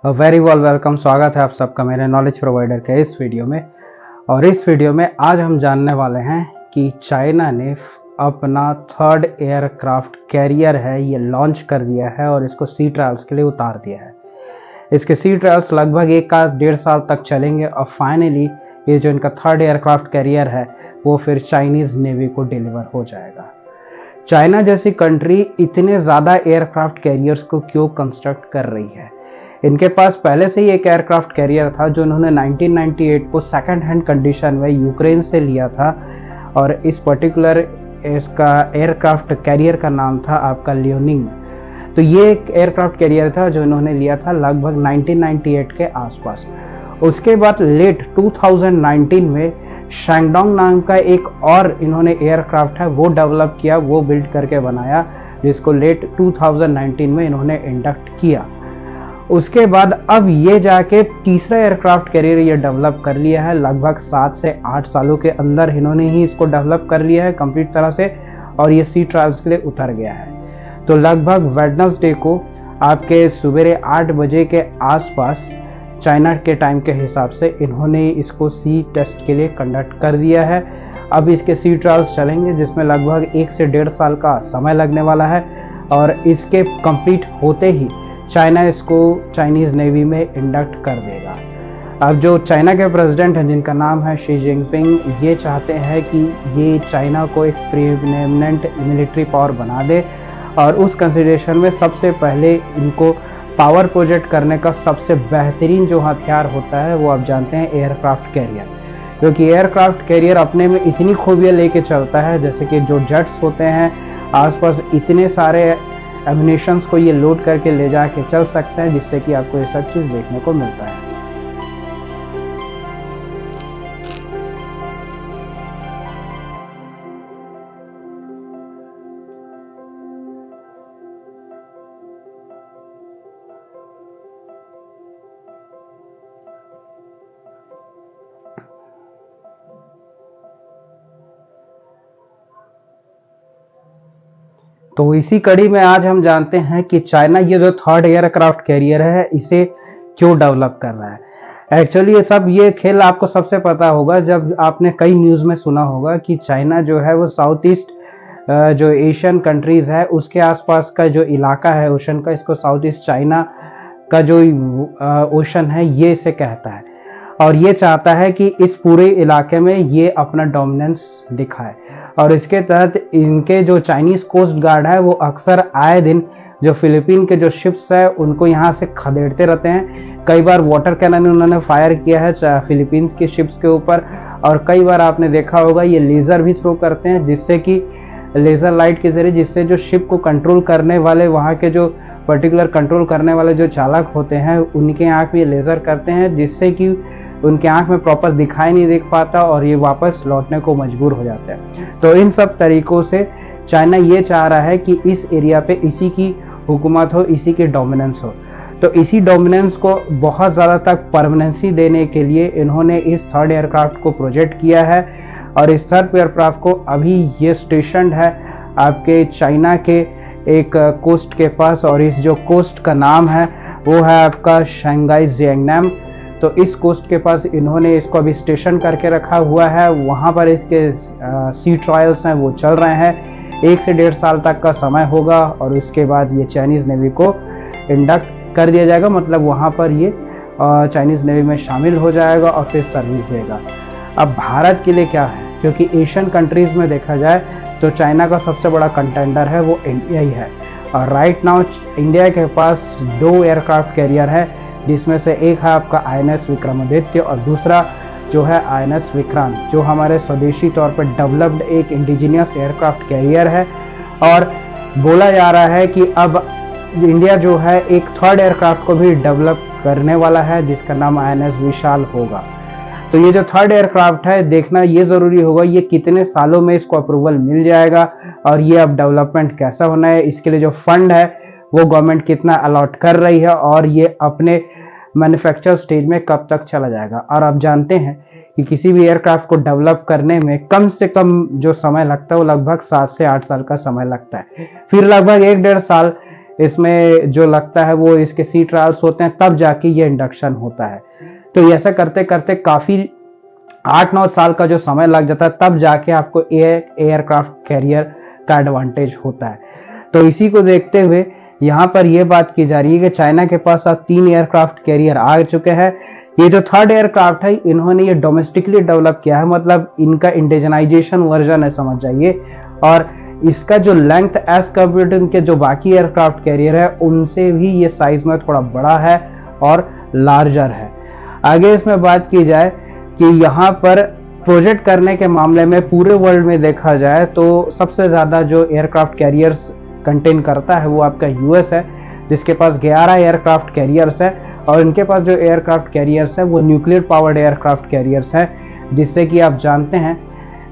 Very welcome. स्वागत है आप सबका मेरे नॉलेज प्रोवाइडर के इस वीडियो में। और इस वीडियो में आज हम जानने वाले हैं कि चाइना ने अपना थर्ड एयरक्राफ्ट कैरियर है ये लॉन्च कर दिया है और इसको सी ट्रायल्स के लिए उतार दिया है। इसके सी ट्रायल्स लगभग 1.5 साल तक चलेंगे और फाइनली ये जो इनका थर्ड एयरक्राफ्ट कैरियर है वो फिर चाइनीज नेवी को डिलीवर हो जाएगा। चाइना जैसी कंट्री इतने ज़्यादा एयरक्राफ्ट कैरियर्स को क्यों कंस्ट्रक्ट कर रही है? इनके पास पहले से ही एक एयरक्राफ्ट कैरियर था जो इन्होंने 1998 को सेकंड हैंड कंडीशन में यूक्रेन से लिया था और इस पर्टिकुलर इसका एयरक्राफ्ट कैरियर का नाम था आपका लियोनिंग। तो ये एक एयरक्राफ्ट कैरियर था जो इन्होंने लिया था लगभग 1998 के आसपास। उसके बाद लेट 2019 में शैंगडोंग नाम का एक और इन्होंने एयरक्राफ्ट है वो डेवलप किया, वो बिल्ड करके बनाया, जिसको लेट 2019 में इन्होंने इंडक्ट किया। उसके बाद अब ये जाके तीसरा एयरक्राफ्ट कैरियर ये डेवलप कर लिया है। लगभग 7 से 8 सालों के अंदर इन्होंने ही इसको डेवलप कर लिया है कंप्लीट तरह से और ये सी ट्रायल्स के लिए उतर गया है। तो लगभग वेडनेसडे को आपके सुबह 8 बजे के आसपास चाइना के टाइम के हिसाब से इन्होंने इसको सी टेस्ट के लिए कंडक्ट कर दिया है। अब इसके सी ट्रायल्स चलेंगे जिसमें लगभग 1 से 1.5 साल का समय लगने वाला है और इसके कंप्लीट होते ही चाइना इसको चाइनीज नेवी में इंडक्ट कर देगा। अब जो चाइना के प्रेसिडेंट हैं जिनका नाम है शी जिनपिंग, ये चाहते हैं कि ये चाइना को एक प्रीएमिनेंट मिलिट्री पावर बना दे और उस कंसिडरेशन में सबसे पहले इनको पावर प्रोजेक्ट करने का सबसे बेहतरीन जो हथियार होता है वो आप जानते हैं एयरक्राफ्ट कैरियर, क्योंकि एयरक्राफ्ट कैरियर अपने में इतनी खूबियाँ लेके चलता है जैसे कि जो जेट्स होते हैं आसपास इतने सारे एमिनेशंस को ये लोड करके ले जाके चल सकते हैं, जिससे कि आपको ये सब चीज़ देखने को मिलता है। तो इसी कड़ी में आज हम जानते हैं कि चाइना ये जो थर्ड एयरक्राफ्ट कैरियर है इसे क्यों डेवलप कर रहा है। एक्चुअली ये खेल आपको सबसे पता होगा जब आपने कई न्यूज़ में सुना होगा कि चाइना जो है वो साउथ ईस्ट जो एशियन कंट्रीज़ है उसके आसपास का जो इलाका है ओशन का, इसको साउथ ईस्ट चाइना का जो ओशन है ये इसे कहता है और ये चाहता है कि इस पूरे इलाके में ये अपना डोमिनेंस दिखाए। और इसके तहत इनके जो चाइनीज कोस्ट गार्ड है वो अक्सर आए दिन जो फिलीपीन के जो शिप्स है उनको यहाँ से खदेड़ते रहते हैं। कई बार वाटर कैनन उन्होंने फायर किया है फिलीपींस की शिप्स के ऊपर और कई बार आपने देखा होगा ये लेज़र भी थ्रो करते हैं, जिससे कि लेज़र लाइट के जरिए जिससे जो शिप को कंट्रोल करने वाले वहाँ के जो पर्टिकुलर कंट्रोल करने वाले जो चालक होते हैं उनके आँख में लेज़र करते हैं, जिससे कि उनके आंख में प्रॉपर दिखाई नहीं देख पाता और ये वापस लौटने को मजबूर हो जाते हैं। तो इन सब तरीकों से चाइना ये चाह रहा है कि इस एरिया पे इसी की हुकूमत हो, इसी की डोमिनेंस हो। तो इसी डोमिनेंस को बहुत ज़्यादा तक परमानेंसी देने के लिए इन्होंने इस थर्ड एयरक्राफ्ट को प्रोजेक्ट किया है और इस थर्ड एयरक्राफ्ट को अभी ये स्टेशन है आपके चाइना के एक कोस्ट के पास और इस जो कोस्ट का नाम है वो है आपका शंघाई जियांगनाम। तो इस कोस्ट के पास इन्होंने इसको अभी स्टेशन करके रखा हुआ है, वहाँ पर इसके सी ट्रायल्स हैं वो चल रहे हैं। 1 से 1.5 साल तक का समय होगा और उसके बाद ये चाइनीज़ नेवी को इंडक्ट कर दिया जाएगा, मतलब वहाँ पर ये चाइनीज़ नेवी में शामिल हो जाएगा और फिर सर्विस देगा। अब भारत के लिए क्या है, क्योंकि एशियन कंट्रीज़ में देखा जाए तो चाइना का सबसे बड़ा कंटेंडर है वो इंडिया ही है और राइट नाउ इंडिया के पास 2 एयरक्राफ्ट कैरियर है, जिसमें से एक है आपका INS विक्रमादित्य और दूसरा जो है INS विक्रांत, जो हमारे स्वदेशी तौर पर डेवलप्ड एक इंडिजिनियस एयरक्राफ्ट कैरियर है। और बोला जा रहा है कि अब इंडिया जो है एक थर्ड एयरक्राफ्ट को भी डेवलप करने वाला है जिसका नाम INS विशाल होगा। तो ये जो थर्ड एयरक्राफ्ट है देखना ये ज़रूरी होगा ये कितने सालों में इसको अप्रूवल मिल जाएगा और ये अब डेवलपमेंट कैसा होना है, इसके लिए जो फंड है वो गवर्नमेंट कितना अलॉट कर रही है और ये अपने मैन्युफैक्चर स्टेज में कब तक चला जाएगा। और आप जानते हैं कि किसी भी एयरक्राफ्ट को डेवलप करने में कम से कम जो समय लगता है वो लगभग 7 से 8 साल का समय लगता है। फिर लगभग 1-1.5 साल इसमें जो लगता है वो इसके सी ट्रायल्स होते हैं, तब जाके ये इंडक्शन होता है। तो ऐसा करते करते काफ़ी 8-9 साल का जो समय लग जाता है, तब जाके आपको एयरक्राफ्ट कैरियर का एडवांटेज होता है। तो इसी को देखते हुए यहाँ पर यह बात की जा रही है कि चाइना के पास अब 3 एयरक्राफ्ट कैरियर आ चुके हैं। ये जो थर्ड एयरक्राफ्ट है, इन्होंने ये डोमेस्टिकली डेवलप किया है, मतलब इनका इंडिजनाइजेशन वर्जन है समझ जाइए। और इसका जो लेंथ एज कम्पेयर टू इनके जो बाकी एयरक्राफ्ट कैरियर है, उनसे भी ये साइज में थोड़ा बड़ा है और लार्जर है। आगे इसमें बात की जाए कि यहाँ पर प्रोजेक्ट करने के मामले में पूरे वर्ल्ड में देखा जाए तो सबसे ज़्यादा जो एयरक्राफ्ट कैरियर्स कंटेन करता है वो आपका यूएस है, जिसके पास 11 एयरक्राफ्ट कैरियर्स है। और इनके पास जो एयरक्राफ्ट कैरियर्स है वो न्यूक्लियर पावर्ड एयरक्राफ्ट कैरियर्स हैं, जिससे कि आप जानते हैं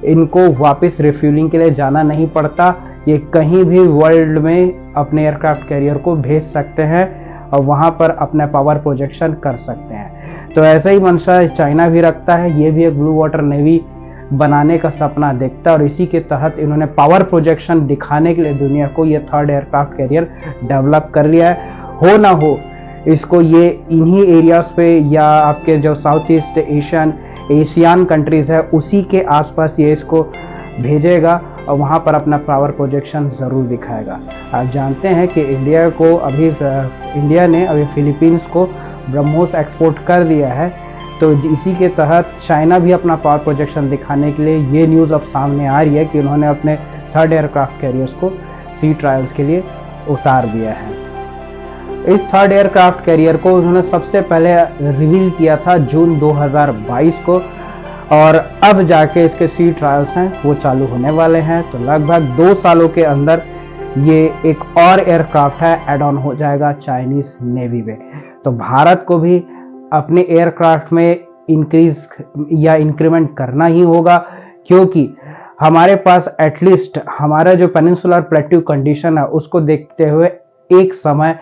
इनको वापस रिफ्यूलिंग के लिए जाना नहीं पड़ता। ये कहीं भी वर्ल्ड में अपने एयरक्राफ्ट कैरियर को भेज सकते हैं और वहाँ पर अपना पावर प्रोजेक्शन कर सकते हैं। तो ऐसा ही मंशा चाइना भी रखता है, ये भी एक ब्लू वाटर नेवी बनाने का सपना देखता है और इसी के तहत इन्होंने पावर प्रोजेक्शन दिखाने के लिए दुनिया को ये थर्ड एयरक्राफ्ट कैरियर डेवलप कर लिया है। हो ना हो इसको ये इन्हीं एरियाज पे या आपके जो साउथ ईस्ट एशियन कंट्रीज है उसी के आसपास ये इसको भेजेगा और वहाँ पर अपना पावर प्रोजेक्शन ज़रूर दिखाएगा। आप जानते हैं कि इंडिया ने अभी फिलीपींस को ब्रह्मोस एक्सपोर्ट कर दिया है, तो इसी के तहत चाइना भी अपना पावर प्रोजेक्शन दिखाने के लिए ये न्यूज़ अब सामने आ रही है कि उन्होंने अपने थर्ड एयरक्राफ्ट कैरियर्स को सी ट्रायल्स के लिए उतार दिया है। इस थर्ड एयरक्राफ्ट कैरियर को उन्होंने सबसे पहले रिवील किया था जून 2022 को और अब जाके इसके सी ट्रायल्स हैं वो चालू होने वाले हैं। तो लगभग 2 सालों के अंदर ये एक और एयरक्राफ्ट है एड ऑन हो जाएगा चाइनीज नेवी में। तो भारत को भी अपने एयरक्राफ्ट में इंक्रीज या इंक्रीमेंट करना ही होगा, क्योंकि हमारे पास एटलीस्ट हमारा जो पेनिनसुलर प्लेट्यू कंडीशन है उसको देखते हुए एक समय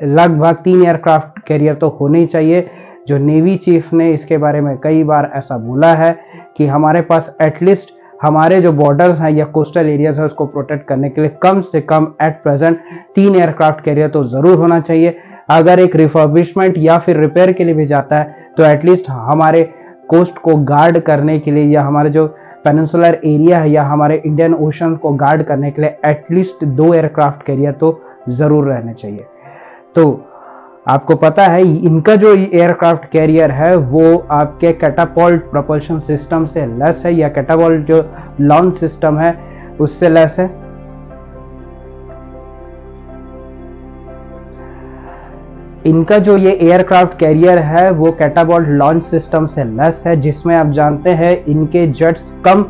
लगभग 3 एयरक्राफ्ट कैरियर तो होने ही चाहिए। जो नेवी चीफ ने इसके बारे में कई बार ऐसा बोला है कि हमारे पास एटलीस्ट हमारे जो बॉर्डर्स हैं या कोस्टल एरियाज है उसको प्रोटेक्ट करने के लिए कम से कम एट प्रेजेंट 3 एयरक्राफ्ट कैरियर तो जरूर होना चाहिए। अगर एक रिफर्बिशमेंट या फिर रिपेयर के लिए भी जाता है तो एटलीस्ट हमारे कोस्ट को गार्ड करने के लिए या हमारे जो पेनिनसुलर एरिया है या हमारे इंडियन ओशन को गार्ड करने के लिए एटलीस्ट 2 एयरक्राफ्ट कैरियर तो जरूर रहने चाहिए। तो आपको पता है इनका जो एयरक्राफ्ट कैरियर है वो आपके कैटापोल्ट प्रोपल्शन सिस्टम से लेस है या कैटापोल्ट जो लॉन्च सिस्टम है उससे लेस है। इनका जो ये एयरक्राफ्ट कैरियर है वो कैटापोल्ट लॉन्च सिस्टम से लेस है, जिसमें आप जानते हैं इनके जेट्स कम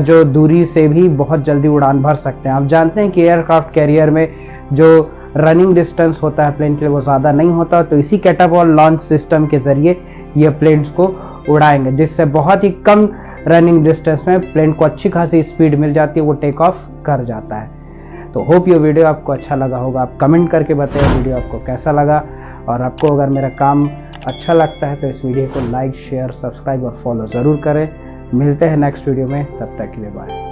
जो दूरी से भी बहुत जल्दी उड़ान भर सकते हैं। आप जानते हैं कि एयरक्राफ्ट कैरियर में जो रनिंग डिस्टेंस होता है प्लेन के लिए वो ज़्यादा नहीं होता, तो इसी कैटापोल्ट लॉन्च सिस्टम के ज़रिए ये प्लेन्स को उड़ाएंगे, जिससे बहुत ही कम रनिंग डिस्टेंस में प्लेन को अच्छी खासी स्पीड मिल जाती है, वो टेक ऑफ कर जाता है। तो होप ये वीडियो आपको अच्छा लगा होगा। आप कमेंट करके बताइए वीडियो आपको कैसा लगा, और आपको अगर मेरा काम अच्छा लगता है तो इस वीडियो को लाइक, शेयर, सब्सक्राइब और फॉलो ज़रूर करें। मिलते हैं नेक्स्ट वीडियो में, तब तक के लिए बाय।